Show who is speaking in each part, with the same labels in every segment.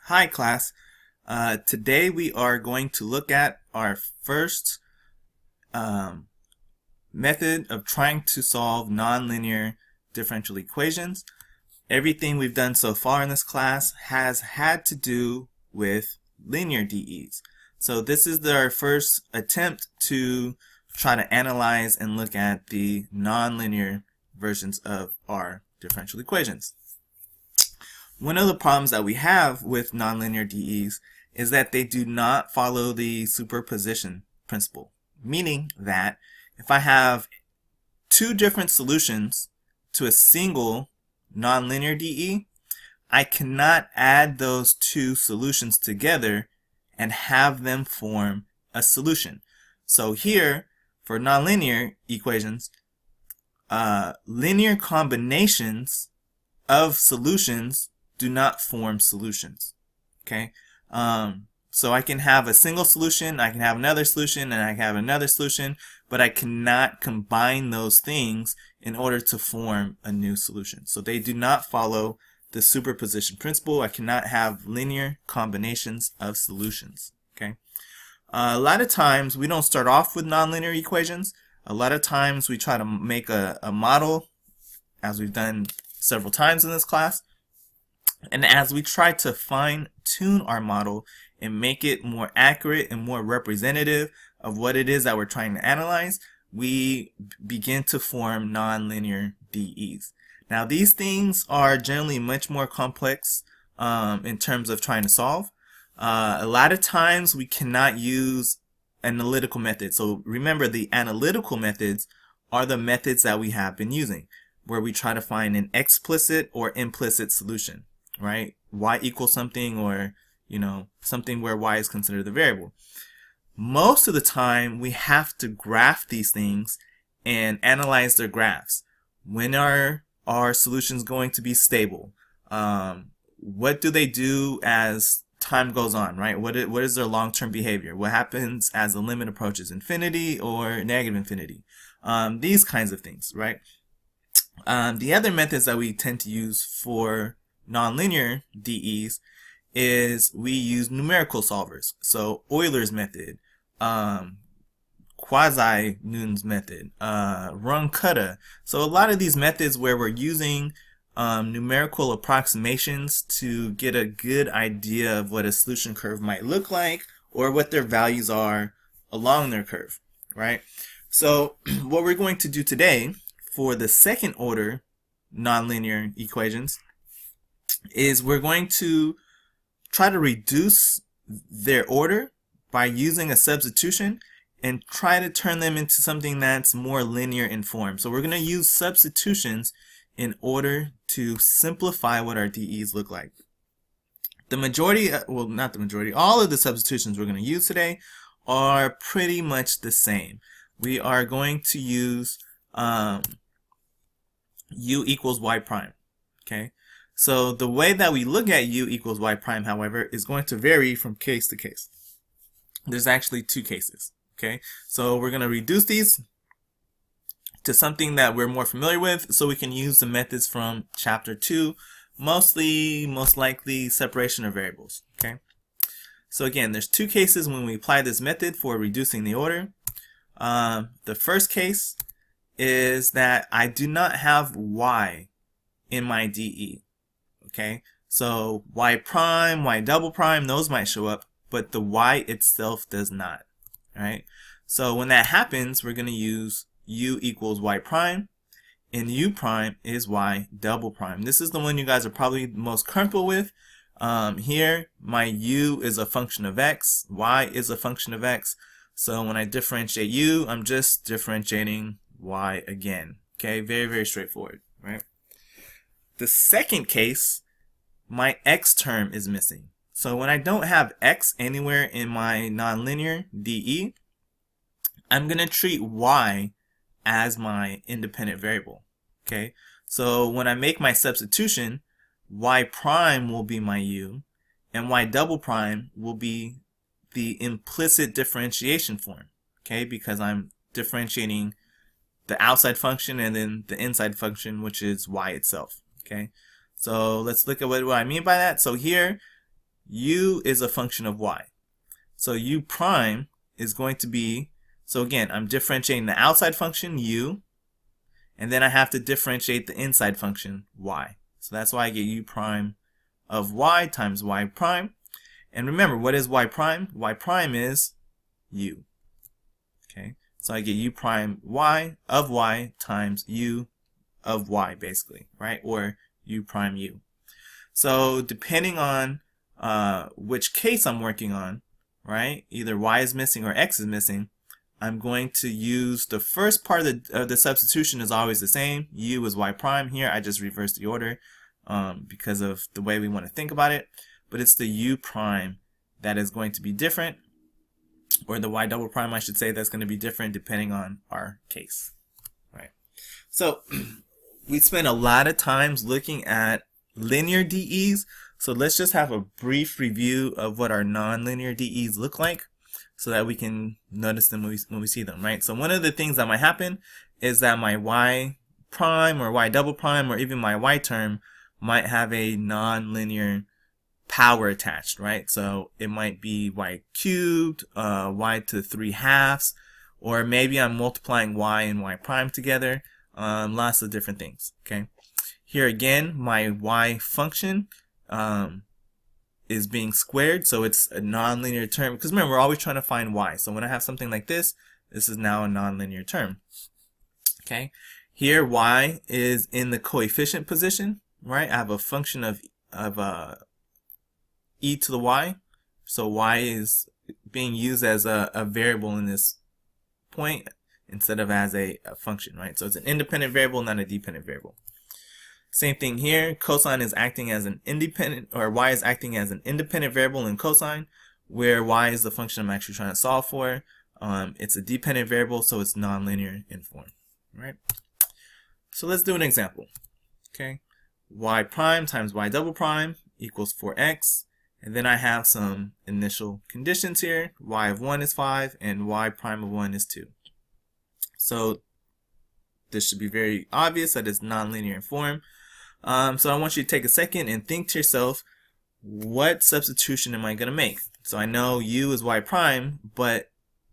Speaker 1: Hi class. Today we are going to look at our first um, method of trying to solve nonlinear differential equations. Everything we've done so far in this class has had to do with linear DEs. So this is our first attempt to try to analyze and look at the nonlinear versions of our differential equations. One of the problems that we have with nonlinear DEs is that they do not follow the superposition principle, meaning that if I have two different solutions to a single nonlinear DE, I cannot add those two solutions together and have them form a solution. So here, for nonlinear equations, linear combinations of solutions do not form solutions. Okay, so I can have a single solution, I can have another solution, and I can have another solution, but I cannot combine those things in order to form a new solution. So they do not follow the superposition principle. I cannot have linear combinations of solutions. Okay, a lot of times we don't start off with nonlinear equations. A lot of times we try to make a model, as we've done several times in this class. And as we try to fine-tune our model and make it more accurate and more representative of what it is that we're trying to analyze, we begin to form nonlinear DEs. Now, these things are generally much more complex in terms of trying to solve. A lot of times we cannot use analytical methods. So remember, the analytical methods are the methods that we have been using, where we try to find an explicit or implicit solution. Right? Y equals something, or something where y is considered the variable. Most of the time we have to graph these things and analyze their graphs. When are our solutions going to be stable? What do they do as time goes on, right? What is their long-term behavior? What happens as the limit approaches infinity or negative infinity? These kinds of things, right? The other methods that we tend to use for nonlinear DEs is we use numerical solvers. So Euler's method, quasi-Newton's method, Runge-Kutta. So a lot of these methods where we're using numerical approximations to get a good idea of what a solution curve might look like, or what their values are along their curve, right? So what we're going to do today for the second order nonlinear equations is we're going to try to reduce their order by using a substitution and try to turn them into something that's more linear in form. So we're going to use substitutions in order to simplify what our DEs look like. The majority, well, not the majority, all of the substitutions we're going to use today are pretty much the same. We are going to use u equals y prime. Okay. So the way that we look at u equals y prime, however, is going to vary from case to case. There's actually two cases. Okay, so we're going to reduce these to something that we're more familiar with, so we can use the methods from chapter 2, most likely separation of variables. Okay, so again, there's two cases when we apply this method for reducing the order. The first case is that I do not have y in my DE. Okay, so y prime, y double prime, those might show up, but the y itself does not. All right, so when that happens, we're going to use u equals y prime, and u prime is y double prime. This is the one you guys are probably most comfortable with. Here, my u is a function of x, y is a function of x. So when I differentiate u, I'm just differentiating y again. Okay, very, very straightforward, right? The second case, my x term is missing. So when I don't have x anywhere in my nonlinear DE, I'm going to treat y as my independent variable. Okay, so when I make my substitution, y prime will be my u, and y double prime will be the implicit differentiation form. Okay, because I'm differentiating the outside function and then the inside function, which is y itself. Okay, so let's look at what I mean by that. So here, u is a function of y. So u prime is going to be, so again, I'm differentiating the outside function u, and then I have to differentiate the inside function y. So that's why I get u prime of y times y prime. And remember, what is y prime? Y prime is u. Okay, so I get u prime y of y times u of y, basically, right? Or u prime u. So depending on which case I'm working on, right? Either y is missing or x is missing, I'm going to use the first part of the substitution is always the same. U is y prime. Here I just reversed the order because of the way we want to think about it. But it's the u prime that is going to be different, or the y double prime, I should say, that's going to be different depending on our case. Right. So we spent a lot of times looking at linear DEs. So let's just have a brief review of what our nonlinear DEs look like, so that we can notice them when we see them, right? So one of the things that might happen is that my y prime or y double prime or even my y term might have a nonlinear power attached, right? So it might be y cubed, y to 3/2, or maybe I'm multiplying y and y prime together, lots of different things, okay? Here again, my y function is being squared, so it's a nonlinear term, because remember, we're always trying to find y. So when I have something like this, this is now a nonlinear term. Okay, here y is in the coefficient position, right? I have a function of e to the y, so y is being used as a variable in this point instead of as a function, right? So it's an independent variable, not a dependent variable. Same thing here, cosine is acting as an independent, or y is acting as an independent variable in cosine, where y is the function I'm actually trying to solve for. It's a dependent variable, so it's nonlinear in form, right? So let's do an example. Okay, y prime times y double prime equals 4x, and then I have some initial conditions here. Y of 1 is 5, and y prime of 1 is 2. So this should be very obvious that it's nonlinear in form. So I want you to take a second and think to yourself, what substitution am I going to make? So I know u is y prime, but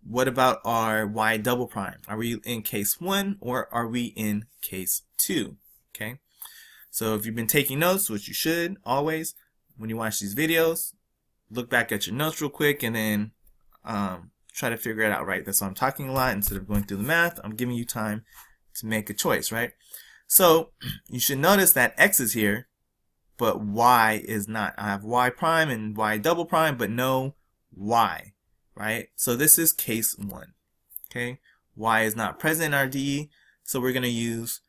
Speaker 1: what about our y double prime? Are we in case 1 or are we in case 2? Okay, so if you've been taking notes, which you should always, when you watch these videos, look back at your notes real quick and then try to figure it out, right? That's why I'm talking a lot. Instead of going through the math, I'm giving you time to make a choice, right? So you should notice that x is here, but y is not. I have y prime and y double prime, but no y, right? So this is case 1, okay? Y is not present in our DE, so we're going to use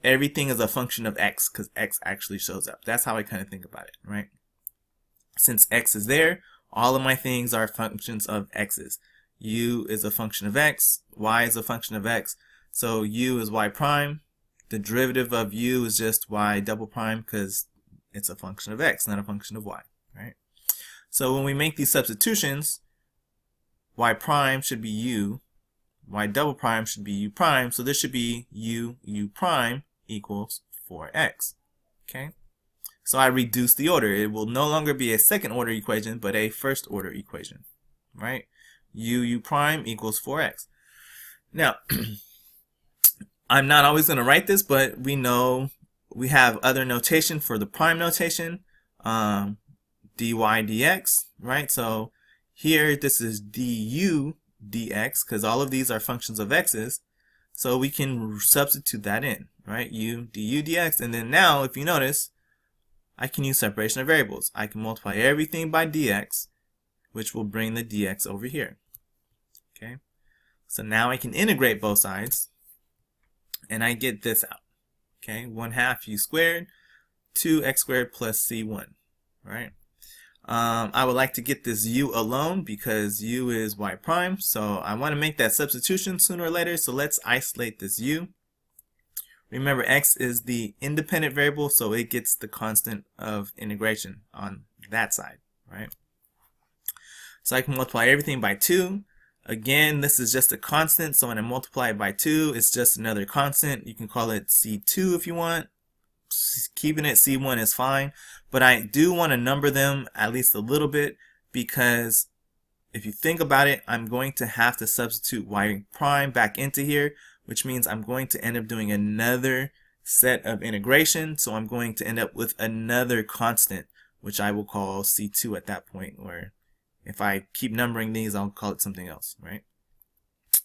Speaker 1: everything as a function of x, because x actually shows up. That's how I kind of think about it, right? Since x is there, all of my things are functions of x's. U is a function of x, y is a function of x, so u is y prime. The derivative of u is just y double prime because it's a function of x, not a function of y, right? So when we make these substitutions, y prime should be u, y double prime should be u prime, so this should be u prime equals 4x, okay? So I reduce the order. It will no longer be a second order equation, but a first order equation, right? U prime equals 4x. Now, I'm not always going to write this, but we know we have other notation for the prime notation, dy dx, right? So here this is du dx, because all of these are functions of x's, so we can substitute that in, right? U du dx, and then now if you notice, I can use separation of variables. I can multiply everything by dx, which will bring the dx over here, okay? So now I can integrate both sides, and I get this out, okay? 1/2 u squared, 2x squared plus c1, right? I would like to get this u alone because u is y prime, so I want to make that substitution sooner or later, so let's isolate this u. Remember, x is the independent variable, so it gets the constant of integration on that side, right? So I can multiply everything by 2. Again, this is just a constant, so when I multiply it by 2, it's just another constant. You can call it C2 if you want. keeping it C1 is fine, but I do want to number them at least a little bit, because if you think about it, I'm going to have to substitute y prime back into here, which means I'm going to end up doing another set of integration. So I'm going to end up with another constant, which I will call C2 at that point, or if I keep numbering these, I'll call it something else, right?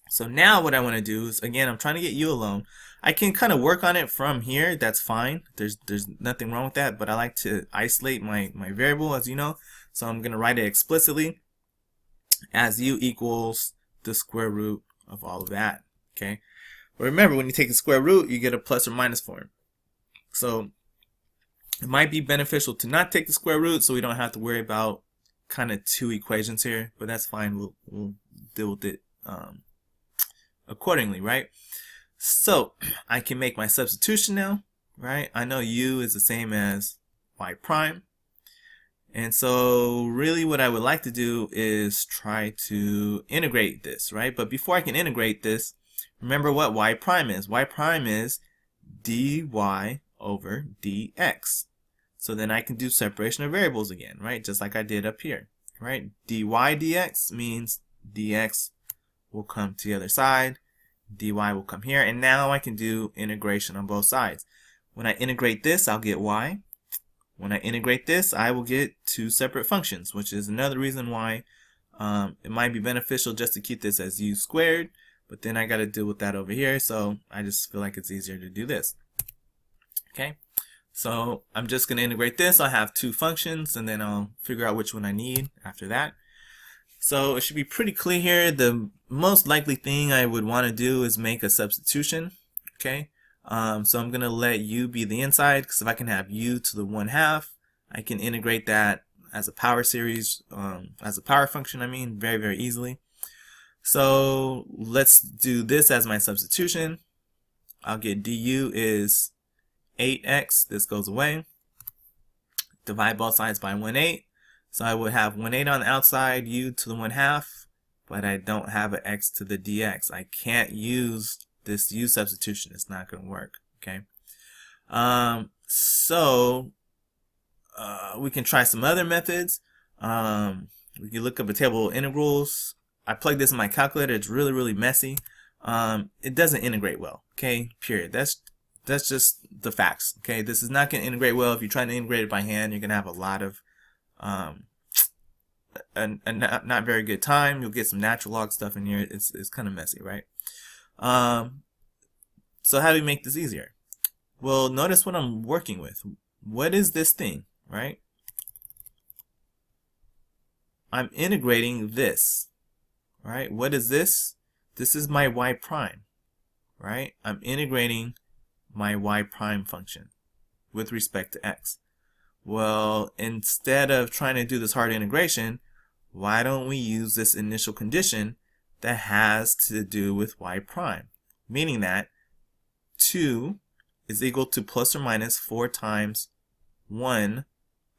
Speaker 1: So now what I want to do is, again, I'm trying to get u alone. I can kind of work on it from here. That's fine. There's nothing wrong with that, but I like to isolate my variable, as you know. So I'm going to write it explicitly as u equals the square root of all of that, okay? But remember, when you take the square root, you get a plus or minus form. So it might be beneficial to not take the square root, so we don't have to worry about kind of two equations here, but that's fine. We'll deal with it accordingly, right? So I can make my substitution now, right? I know u is the same as y prime. And so really what I would like to do is try to integrate this, right? But before I can integrate this, remember what y prime is. Y prime is dy over dx. So then I can do separation of variables again, right? Just like I did up here, right? dy dx means dx will come to the other side, dy will come here, and now I can do integration on both sides. When I integrate this, I'll get y. When I integrate this, I will get two separate functions, which is another reason why it might be beneficial just to keep this as u squared, but then I got to deal with that over here, so I just feel like it's easier to do this. Okay, so I'm just going to integrate this. I'll have two functions, and then I'll figure out which one I need after that. So it should be pretty clear here. The most likely thing I would want to do is make a substitution. Okay. So I'm going to let u be the inside, because if I can have u to the 1/2, I can integrate that as a power series, as a power function, I mean, very, very easily. So let's do this as my substitution. I'll get du is 8x, this goes away. Divide both sides by 1/8. So I would have 1/8 on the outside, u to the 1/2, but I don't have an x to the dx. I can't use this u substitution. It's not going to work, okay? We can try some other methods. We can look up a table of integrals. I plugged this in my calculator. It's really, really messy. It doesn't integrate well, okay? Period. That's just the facts, okay? This is not going to integrate well. If you're trying to integrate it by hand, you're going to have a lot of not very good time. You'll get some natural log stuff in here. It's kind of messy, right? So how do we make this easier? Well, notice what I'm working with. What is this thing, right? I'm integrating this, right? What is this? This is my y prime, right? I'm integrating my y prime function with respect to x. Well, instead of trying to do this hard integration, why don't we use this initial condition that has to do with y prime? Meaning that 2 is equal to plus or minus 4 times 1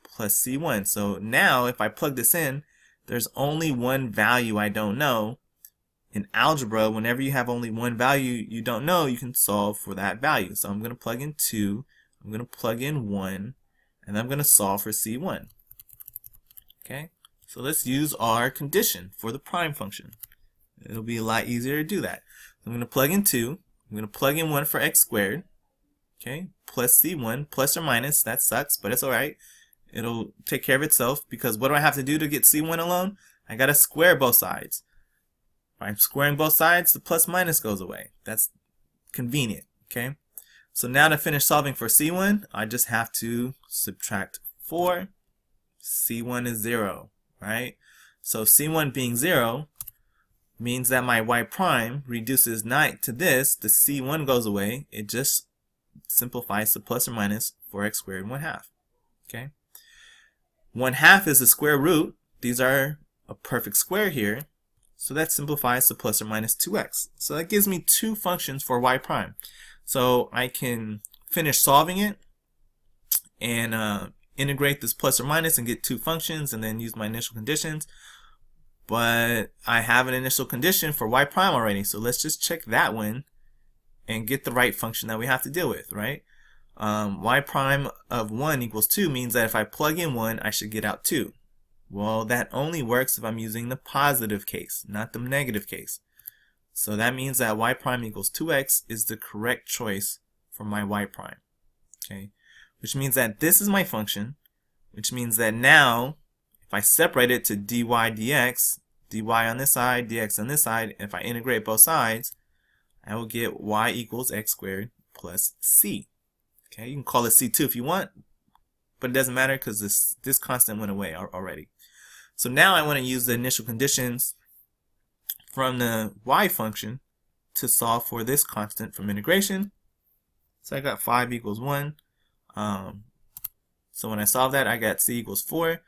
Speaker 1: plus c1. So now if I plug this in, there's only one value I don't know. In algebra, whenever you have only one value you don't know, you can solve for that value. So I'm going to plug in 2, I'm going to plug in 1, and I'm going to solve for c1. Okay, so let's use our condition for the prime function. It'll be a lot easier to do that. I'm going to plug in 2, I'm going to plug in 1 for x squared, okay, plus c1, plus or minus. That sucks, but it's alright. It'll take care of itself, because what do I have to do to get c1 alone? I got to square both sides. If I'm squaring both sides, the plus minus goes away. That's convenient, okay? So now to finish solving for c1, I just have to subtract 4. c1 is 0, right? So c1 being 0 means that my y prime reduces not to this. The c1 goes away. It just simplifies to plus or minus 4x squared 1/2, okay? 1/2 is the square root. These are a perfect square here. So that simplifies to plus or minus 2x. So that gives me two functions for y prime. So I can finish solving it and integrate this plus or minus and get two functions and then use my initial conditions. But I have an initial condition for y prime already. So let's just check that one and get the right function that we have to deal with, right? y prime of 1 equals 2 means that if I plug in 1, I should get out 2. Well, that only works if I'm using the positive case, not the negative case. So that means that y prime equals 2x is the correct choice for my y prime. Okay, which means that this is my function, which means that now if I separate it to dy dx, dy on this side, dx on this side, if I integrate both sides, I will get y equals x squared plus c. Okay, you can call it c2 if you want, but it doesn't matter because this constant went away already. So now I want to use the initial conditions from the y function to solve for this constant from integration. So I got 5 equals 1. So when I solve that, I got c equals 4.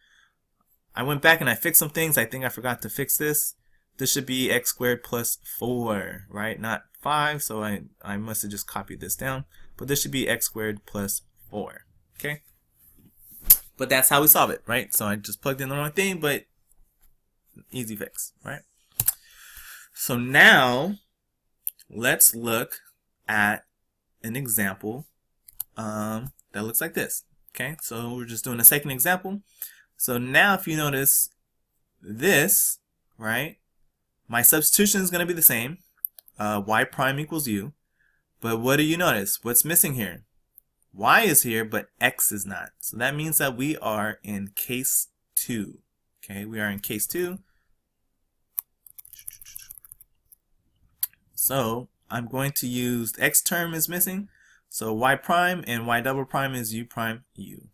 Speaker 1: I went back and I fixed some things. I think I forgot to fix this. This should be x squared plus 4, right? Not 5, so I must have just copied this down. But this should be x squared plus 4, okay? But that's how we solve it, right? So I just plugged in the wrong thing, but easy fix, right? So now let's look at an example that looks like this. Okay, so we're just doing a second example. So now if you notice this, right, my substitution is going to be the same. Y prime equals u. But what do you notice? What's missing here? Y is here, but x is not. So that means that we are in case 2. Okay, we are in case 2. So I'm going to use the x term is missing. So y prime and y double prime is u prime u.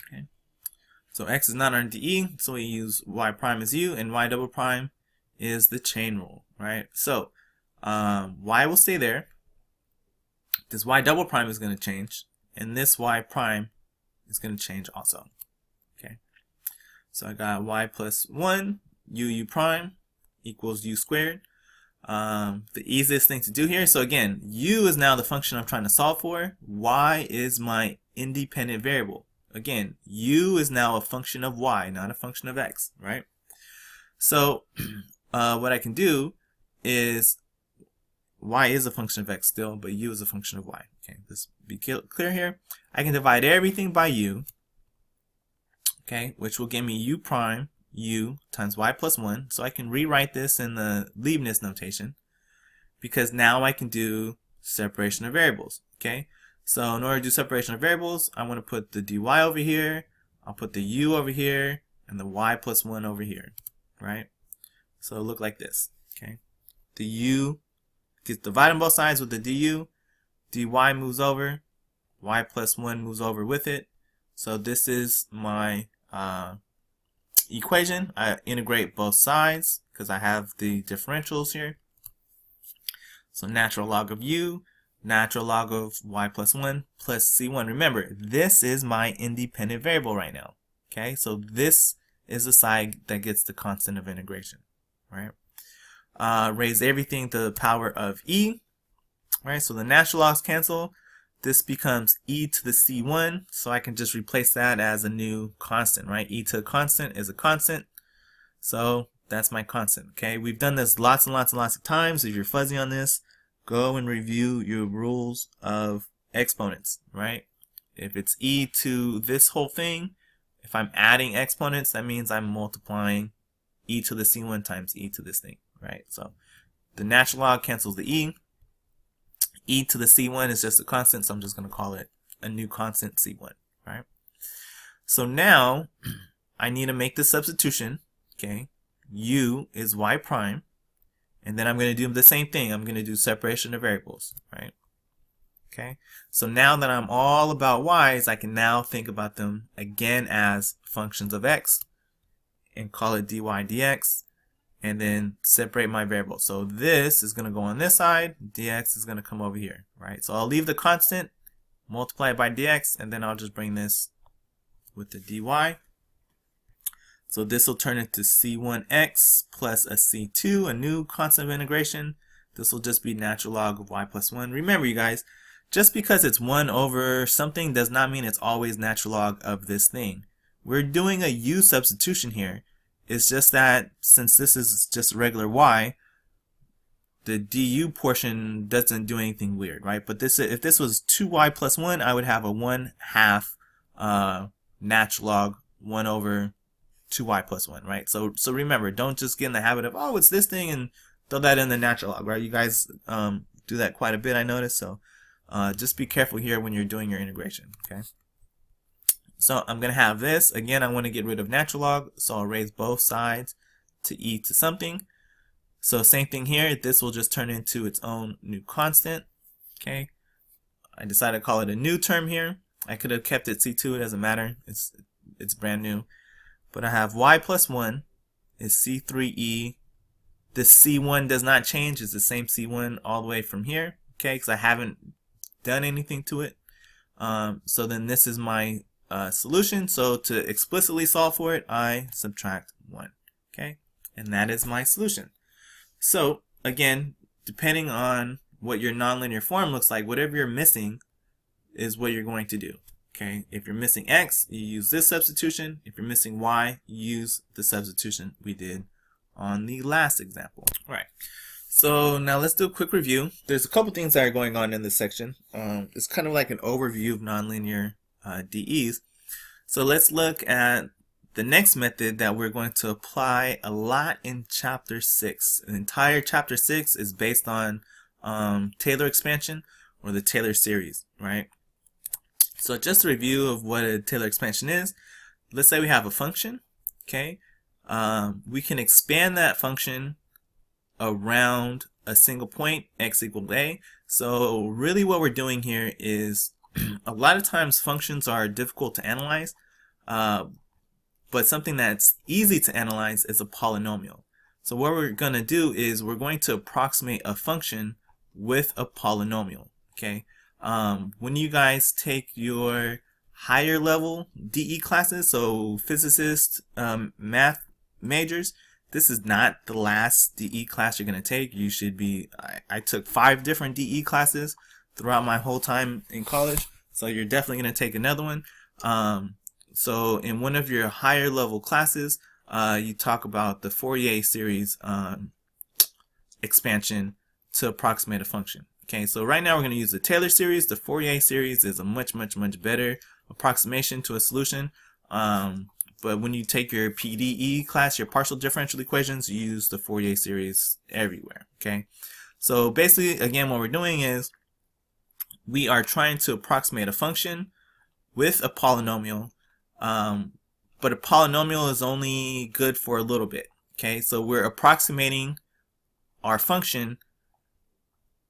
Speaker 1: Okay. So x is not under DE, so we use y prime is u, and y double prime is the chain rule, right? So y will stay there. This y double prime is going to change, and this y prime is going to change also. Okay. So I got y plus 1 u prime equals u squared. The easiest thing to do here, so again, u is now the function I'm trying to solve for. Y is my independent variable. Again, u is now a function of y, not a function of x, right? So what I can do is y is a function of x still, but u is a function of y. Okay, let's be clear here. I can divide everything by u, okay, which will give me u prime u times y plus 1. So I can rewrite this in the Leibniz notation because now I can do separation of variables. Okay, so in order to do separation of variables, I want to put the dy over here, I'll put the u over here, and the y plus 1 over here, right? So it'll look like this. Okay, the u gets divided on both sides with the du, dy moves over, y plus 1 moves over with it. So this is my equation. I integrate both sides because I have the differentials here. So natural log of u, natural log of y plus 1 plus c1. Remember, this is my independent variable right now. Okay, so this is the side that gets the constant of integration, right? Raise everything to the power of e, right? So the natural logs cancel. This becomes e to the c1, so I can just replace that as a new constant, right? E to the constant is a constant, so that's my constant, okay? We've done this lots and lots and lots of times. If you're fuzzy on this, go and review your rules of exponents, right? If it's e to this whole thing, if I'm adding exponents, that means I'm multiplying e to the c1 times e to this thing, right? So the natural log cancels the e. E to the c1 is just a constant, so I'm just going to call it a new constant c1, right? So now I need to make the substitution, okay? U is y prime, and then I'm going to do the same thing. I'm going to do separation of variables, right? Okay, so now that I'm all about y's, I can now think about them again as functions of x and call it dy dx, and then separate my variables. So this is going to go on this side, dx is going to come over here, right? So I'll leave the constant, multiply it by dx, and then I'll just bring this with the dy. So this will turn into c1x plus a c2, a new constant of integration. This will just be natural log of y plus 1. Remember, you guys, just because it's 1 over something does not mean it's always natural log of this thing. We're doing a u substitution here. It's just that since this is just regular y, the du portion doesn't do anything weird, right? But this, if this was 2y plus 1, I would have a 1/2 natural log 1 over 2y plus 1, right? So remember, don't just get in the habit of, oh, it's this thing, and throw that in the natural log, right? You guys do that quite a bit, I noticed. So just be careful here when you're doing your integration, okay? So I'm going to have this. Again, I want to get rid of natural log, so I'll raise both sides to e to something. So same thing here. This will just turn into its own new constant, okay? I decided to call it a new term here. I could have kept it C2, it doesn't matter. It's brand new. But I have y plus 1 is C3e. This C1 does not change. It's the same C1 all the way from here, okay? Because I haven't done anything to it. So then this is my solution. So to explicitly solve for it, I subtract 1, okay? And that is my solution. So again, depending on what your nonlinear form looks like, whatever you're missing is what you're going to do. Okay, if you're missing x, you use this substitution. If you're missing y, you use the substitution we did on the last example. All right, so now let's do a quick review. There's a couple things that are going on in this section. It's kind of like an overview of nonlinear DEs. So let's look at the next method that we're going to apply a lot in chapter 6. The entire chapter 6 is based on Taylor expansion, or the Taylor series, right? So just a review of what a Taylor expansion is. Let's say we have a function, okay? We can expand that function around a single point, x equals a. So really what we're doing here is a lot of times functions are difficult to analyze, but something that's easy to analyze is a polynomial. So what we're going to do is we're going to approximate a function with a polynomial, okay? When you guys take your higher level DE classes, so physicist, math majors, this is not the last DE class you're going to take. You should be, I took 5 different DE classes throughout my whole time in college, so you're definitely going to take another one. So in one of your higher level classes, you talk about the Fourier series expansion to approximate a function. Okay, so right now we're going to use the Taylor series. The Fourier series is a much better approximation to a solution. But when you take your PDE class, your partial differential equations, you use the Fourier series everywhere. Okay, so basically, again, what we're doing is we are trying to approximate a function with a polynomial, but a polynomial is only good for a little bit. Okay, so we're approximating our function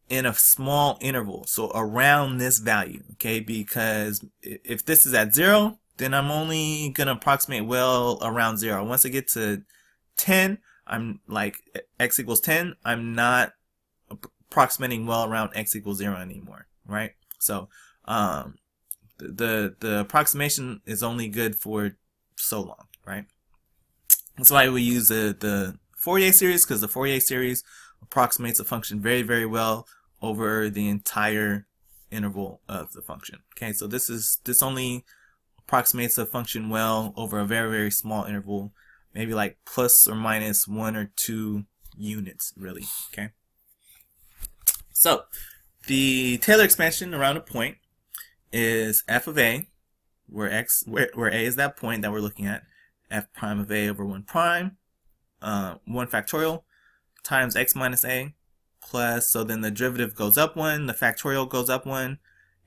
Speaker 1: in a small interval, so around this value, okay? Because if this is at 0, then I'm only gonna approximate well around 0. Once I get to 10, I'm like x equals 10, I'm not approximating well around x equals 0 anymore, right? So the approximation is only good for so long, right? That's why we use the Fourier series, because the Fourier series approximates a function very well over the entire interval of the function. Okay, so this only approximates a function well over a very small interval, maybe like plus or minus 1 or 2 units, really. Okay, so the Taylor expansion around a point is f of a, where a is that point that we're looking at, f prime of a over 1 prime, 1 factorial times x minus a, plus, so then the derivative goes up 1, the factorial goes up 1,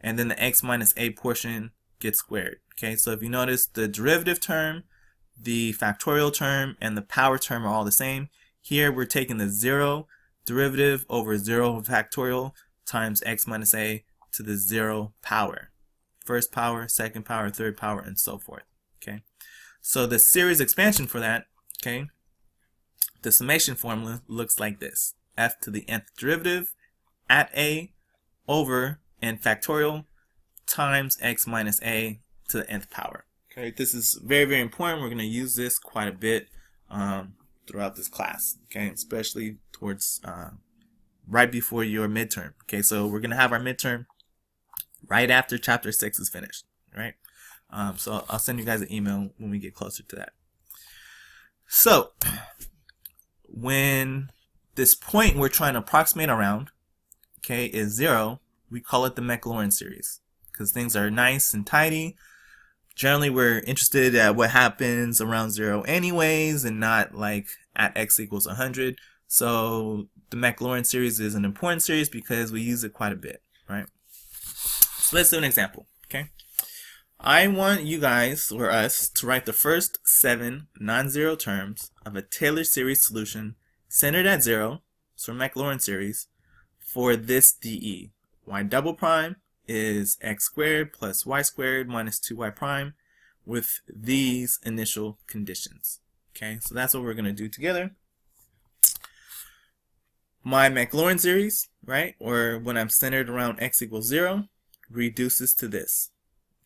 Speaker 1: and then the x minus a portion gets squared. Okay, so if you notice, the derivative term, the factorial term, and the power term are all the same. Here we're taking the 0 derivative over 0 factorial times x minus a to the 0 power. First power, second power, third power, and so forth. Okay, so the series expansion for that, okay, the summation formula looks like this: f to the nth derivative at a over n factorial times x minus a to the nth power. Okay, this is very important. We're going to use this quite a bit throughout this class, okay, especially towards right before your midterm. Okay, so we're going to have our midterm right after chapter 6 is finished, right? So I'll send you guys an email when we get closer to that. So when this point we're trying to approximate around, okay, is 0. We call it the Maclaurin series because things are nice and tidy. Generally, we're interested at what happens around 0 anyways, and not like at x equals 100. So the Maclaurin series is an important series because we use it quite a bit, right? So let's do an example, okay? I want you guys, or us, to write the first 7 non-zero terms of a Taylor series solution centered at 0, so Maclaurin series, for this DE. Y double prime is x squared plus y squared minus 2y prime with these initial conditions. Okay, so that's what we're going to do together. My Maclaurin series, right, or when I'm centered around x equals 0, reduces to this.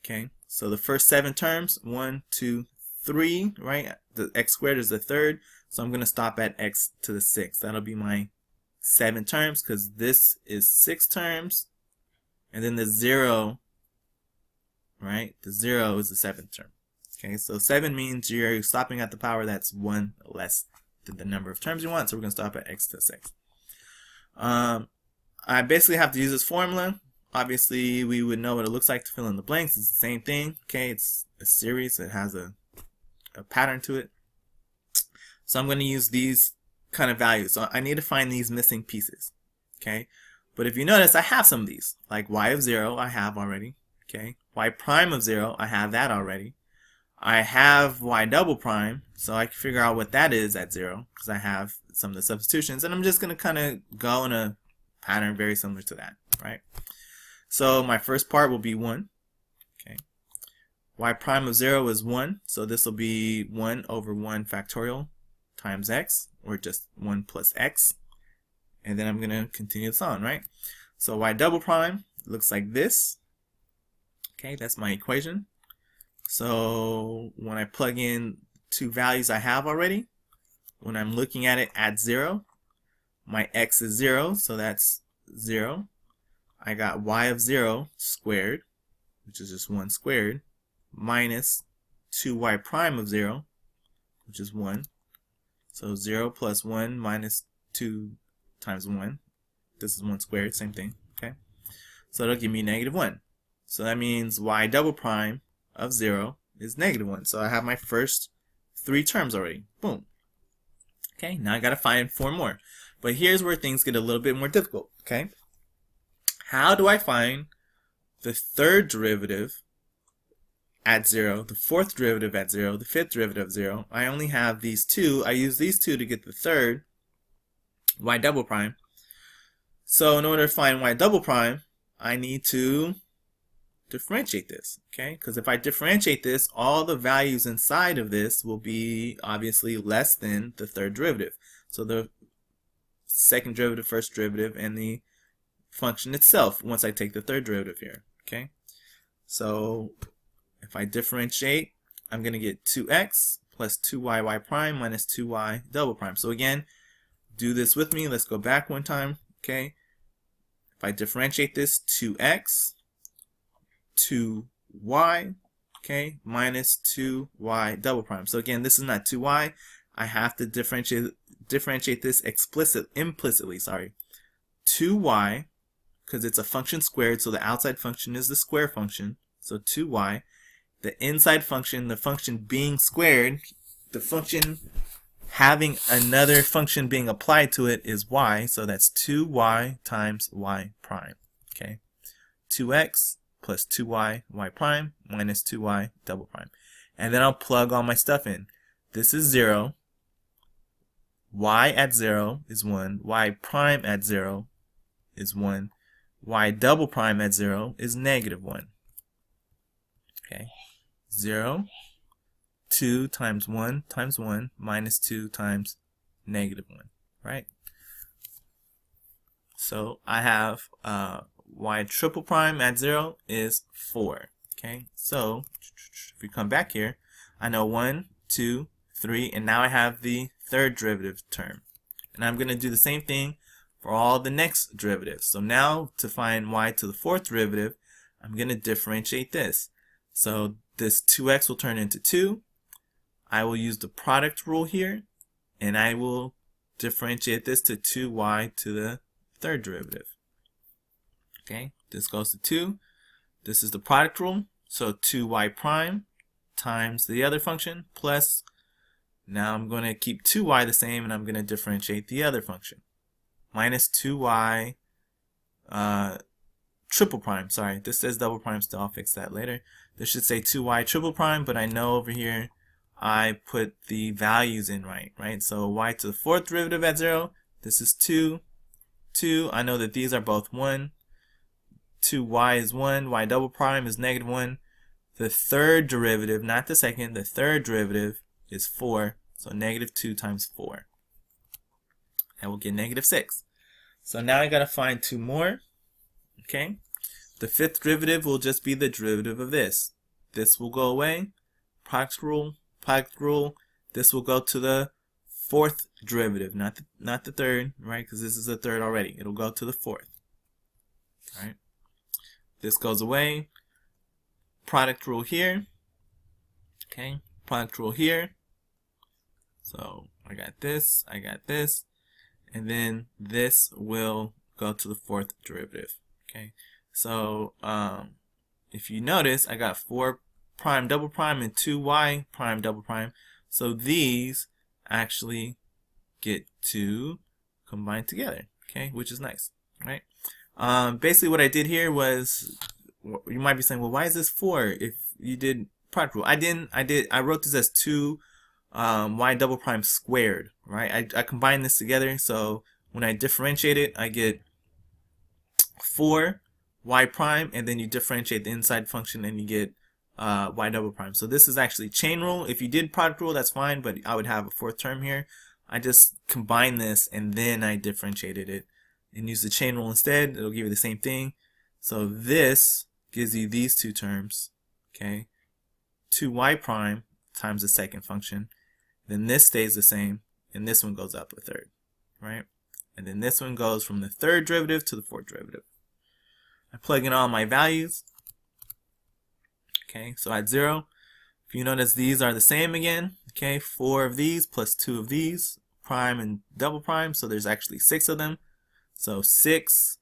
Speaker 1: Okay, so the first 7 terms, 1, 2, 3, right, the x squared is the third, so I'm going to stop at x to the 6th. That'll be my 7 terms because this is 6 terms, and then the 0, right, the 0 is the 7th term. Okay, so 7 means you're stopping at the power that's 1 less than the number of terms you want, so we're going to stop at x to the 6th. I basically have to use this formula. Obviously, we would know what it looks like to fill in the blanks. It's the same thing. Okay, it's a series. It has a pattern to it. So I'm going to use these kind of values. So I need to find these missing pieces. Okay, but if you notice, I have some of these. Like y of 0, I have already. Okay, y prime of 0, I have that already. I have y double prime, so I can figure out what that is at 0 because I have some of the substitutions, and I'm just going to kind of go in a pattern very similar to that, right? So my first part will be 1. Okay, y prime of 0 is 1, so this will be 1 over 1 factorial times x, or just 1 plus x, and then I'm going to continue this on, right? So y double prime looks like this. Okay, that's my equation. So when I plug in 2 values I have already, when I'm looking at it at 0, my x is 0, so that's 0. I got y of 0 squared, which is just 1 squared, minus 2y prime of 0, which is 1. So 0 plus 1 minus 2 times 1. This is 1 squared, same thing. Okay, so it'll give me negative 1. So that means y double prime of 0 is negative 1. So I have my first 3 terms already. Boom. Okay, now I got to find 4 more. But here's where things get a little bit more difficult. Okay, how do I find the third derivative at 0, the fourth derivative at 0, the fifth derivative at 0? I only have these 2. I use these 2 to get the third, y double prime. So in order to find y double prime, I need to differentiate this, okay? Because if I differentiate this, all the values inside of this will be obviously less than the third derivative. So the second derivative, first derivative, and the function itself once I take the third derivative here, okay? So if I differentiate, I'm going to get 2x plus 2y prime minus 2y double prime. So again, do this with me. Let's go back one time, okay? If I differentiate this, 2x 2y, okay, minus 2y double prime. So again, this is not 2y. I have to differentiate this implicitly, sorry. 2y, because it's a function squared, so the outside function is the square function. So 2y. The inside function, the function being squared, the function having another function being applied to it is y. So that's 2y times y prime, okay? 2x plus 2y y prime minus 2y double prime. And then I'll plug all my stuff in. This is 0. Y at 0 is 1. Y prime at 0 is 1. Y double prime at 0 is negative 1. Okay. 0, 2 times 1 times 1 minus 2 times negative 1, right? So I have y triple prime at 0 is 4. Okay, so if we come back here, I know 1, 2, 3, and now I have the third derivative term. And I'm going to do the same thing for all the next derivatives. So now to find y to the fourth derivative, I'm going to differentiate this. So this 2x will turn into 2. I will use the product rule here, and I will differentiate this to 2y to the third derivative. Okay, this goes to 2. This is the product rule. So 2y prime times the other function plus, now I'm going to keep 2y the same and I'm going to differentiate the other function. Minus 2y triple prime. Sorry, this says double prime still. I'll fix that later. This should say 2y triple prime, but I know over here I put the values in right? So y to the fourth derivative at 0, this is 2. 2, I know that these are both 1. 2y is 1, y double prime is negative 1. The third derivative, not the second, the third derivative is 4. So negative 2 times 4. That will get negative 6. So now I got to find 2 more. Okay. The fifth derivative will just be the derivative of this. This will go away. Product rule. This will go to the fourth derivative, not the third, right? Because this is the third already. It'll go to the fourth. All right. This goes away. Product rule here. Okay. Product rule here. So I got this, and then this will go to the fourth derivative. Okay. So if you notice, I got 4 prime double prime and 2y prime double prime. So these actually get to combine together, okay, which is nice, right? Basically what I did here was, you might be saying, well, why is this 4 if you did product rule? I wrote this as 2 y double prime squared, right? I combined this together, so when I differentiate it, I get 4 y prime, and then you differentiate the inside function and you get y double prime. So this is actually chain rule. If you did product rule, that's fine, but I would have a fourth term here. I just combined this and then I differentiated it and used the chain rule instead. It'll give you the same thing. So this gives you these two terms, okay? 2y prime times the second function. Then this stays the same, and this one goes up a third, right? And then this one goes from the third derivative to the fourth derivative. I plug in all my values. Okay, so at 0, if you notice these are the same again, okay, 4 of these plus 2 of these, prime and double prime, so there's actually 6 of them. So 6,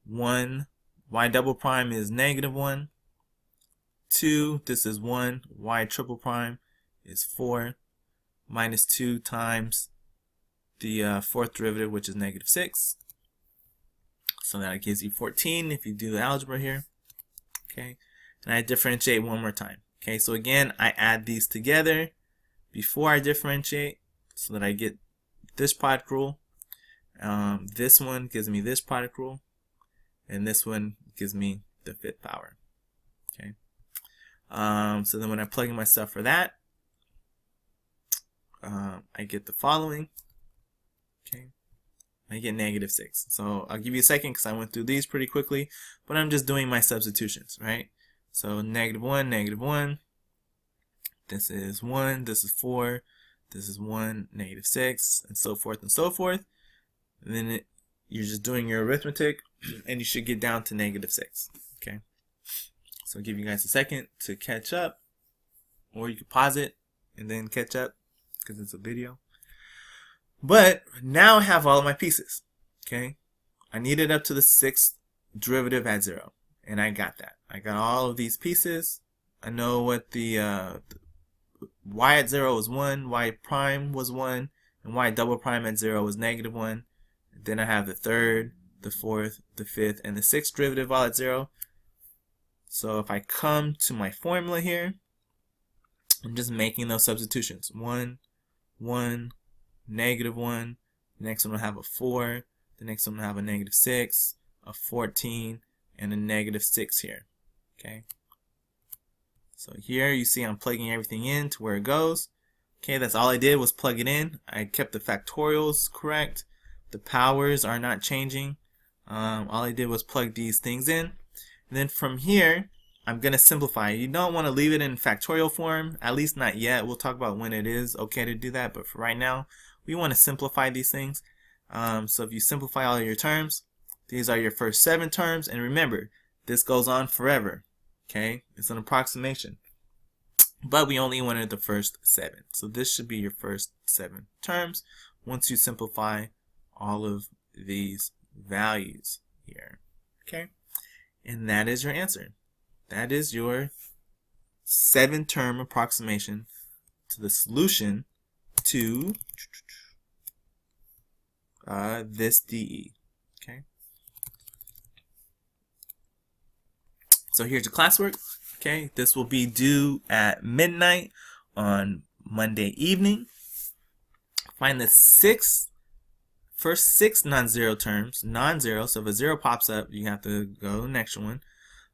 Speaker 1: 1, y double prime is negative 1, 2, this is 1, y triple prime is 4, minus 2 times the fourth derivative, which is negative 6. So that gives you 14 if you do the algebra here, okay. And I differentiate one more time. Okay, so again, I add these together before I differentiate so that I get this product rule. This one gives me this product rule, and this one gives me the fifth power. Okay. So then when I plug in my stuff for that, I get the following. Okay. I get negative 6. So I'll give you a second because I went through these pretty quickly, but I'm just doing my substitutions, right? So negative 1, negative 1. This is 1, this is 4, this is 1, negative 6, and so forth and so forth. And then you're just doing your arithmetic, and you should get down to negative 6. Okay. So I'll give you guys a second to catch up, or you can pause it and then catch up because it's a video. But now I have all of my pieces. Okay. I need it up to the 6th derivative at 0. And I got that. I got all of these pieces. I know what the y at 0 was 1, y prime was 1, and y double prime at 0 was negative 1. Then I have the third, the fourth, the fifth, and the 6th derivative all at 0. So if I come to my formula here, I'm just making those substitutions. 1, 1, negative 1. The next one will have a 4. The next one will have a negative 6, a 14, and a negative 6 here. Okay. So here you see I'm plugging everything in to where it goes. Okay, that's all I did was plug it in. I kept the factorials correct. The powers are not changing. All I did was plug these things in. And then from here, I'm going to simplify. You don't want to leave it in factorial form, at least not yet. We'll talk about when it is okay to do that, but for right now, we want to simplify these things. So if you simplify all of your terms, these are your first 7 terms, and remember, this goes on forever. Okay, it's an approximation, but we only wanted the first 7, so this should be your first 7 terms. once you simplify all of these values here. Okay? And that is your answer. That is your 7-term approximation to the solution to this DE. Okay? So here's your classwork. Okay? This will be due at midnight on Monday evening. Find the first six non-zero terms, non-zero, so if a zero pops up, you have to go to the next one.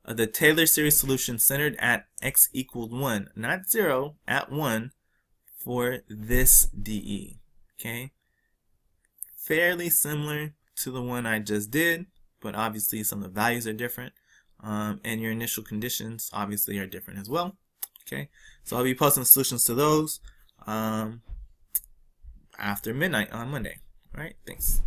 Speaker 1: The Taylor series solution centered at x equaled 1, not 0, at 1 for this DE. Okay? Fairly similar to the one I just did, but obviously some of the values are different. And your initial conditions obviously are different as well. Okay? So I'll be posting solutions to those after midnight on Monday. All right? Thanks.